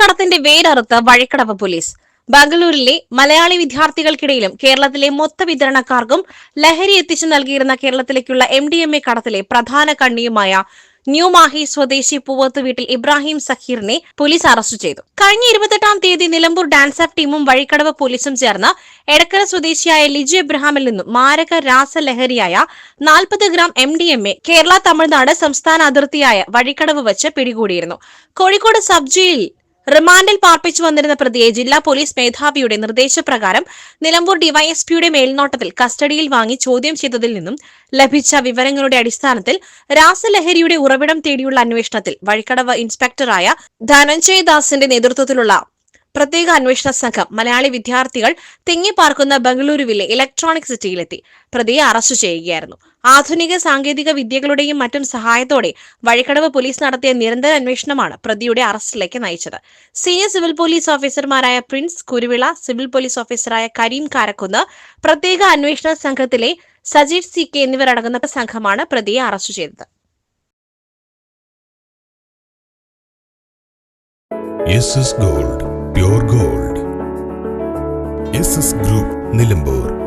കടത്തിന്റെ വേരറുത്ത് Vazhikkadavu police. ബംഗളൂരിലെ Malayali വിദ്യാർത്ഥികൾക്കിടയിലും കേരളത്തിലെ മൊത്ത വിതരണക്കാർക്കും ലഹരി എത്തിച്ചു നൽകിയിരുന്ന കേരളത്തിലേക്കുള്ള MDMA കടത്തിലെ പ്രധാന കണ്ണിയുമായ ന്യൂമാഹി സ്വദേശി പൂവത്ത് വീട്ടിൽ ഇബ്രാഹിം സക്കീറിനെ പോലീസ് അറസ്റ്റ് ചെയ്തു. കഴിഞ്ഞ 28-ാം തീയതി നിലമ്പൂർ ഡാൻസ് ഓഫ് ടീമും വഴിക്കടവ് പോലീസും ചേർന്ന് എടക്കര സ്വദേശിയായ ലിജു എബ്രഹാമിൽ നിന്നും മാരക രാസലഹരിയായ 40 ഗ്രാം MDMA കേരള തമിഴ്നാട് സംസ്ഥാന അതിർത്തിയായ വഴിക്കടവ് വച്ച് പിടികൂടിയിരുന്നു. കോഴിക്കോട് സബ് ജയിലിൽ റിമാൻഡിൽ പാർപ്പിച്ചു വന്നിരുന്ന പ്രതിയെ ജില്ലാ പോലീസ് മേധാവിയുടെ നിർദ്ദേശപ്രകാരം നിലമ്പൂർ ഡിവൈഎസ്പിയുടെ മേൽനോട്ടത്തിൽ കസ്റ്റഡിയിൽ വാങ്ങി ചോദ്യം ചെയ്തതിൽ നിന്നും ലഭിച്ച വിവരങ്ങളുടെ അടിസ്ഥാനത്തിൽ രാസലഹരിയുടെ ഉറവിടം തേടിയുള്ള അന്വേഷണത്തിൽ വഴിക്കടവ് ഇൻസ്പെക്ടറായ ധനഞ്ജയ് ദാസിന്റെ നേതൃത്വത്തിലുള്ള പ്രത്യേക അന്വേഷണ സംഘം മലയാളി വിദ്യാർത്ഥികൾ തിങ്ങിപ്പാർക്കുന്ന ബംഗളൂരുവിലെ ഇലക്ട്രോണിക് സിറ്റിയിലെത്തി പ്രതിയെ അറസ്റ്റ് ചെയ്യുകയായിരുന്നു. ആധുനിക സാങ്കേതിക വിദ്യകളുടെയും മറ്റും സഹായത്തോടെ വഴിക്കടവ് പോലീസ് നടത്തിയ നിരന്തര അന്വേഷണമാണ് പ്രതിയുടെ അറസ്റ്റിലേക്ക് നയിച്ചത്. സീനിയർ സിവിൽ പോലീസ് ഓഫീസർമാരായ പ്രിൻസ് കുരുവിള, സിവിൽ പോലീസ് ഓഫീസറായ കരീം കാരക്കുന്ന്, പ്രത്യേക അന്വേഷണ സംഘത്തിലെ സജീദ് CK എന്നിവർ അടങ്ങുന്ന സംഘമാണ് പ്രതിയെ അറസ്റ്റ് ചെയ്തത്. SS Gold, Pure Gold. SS Group, Nilambur.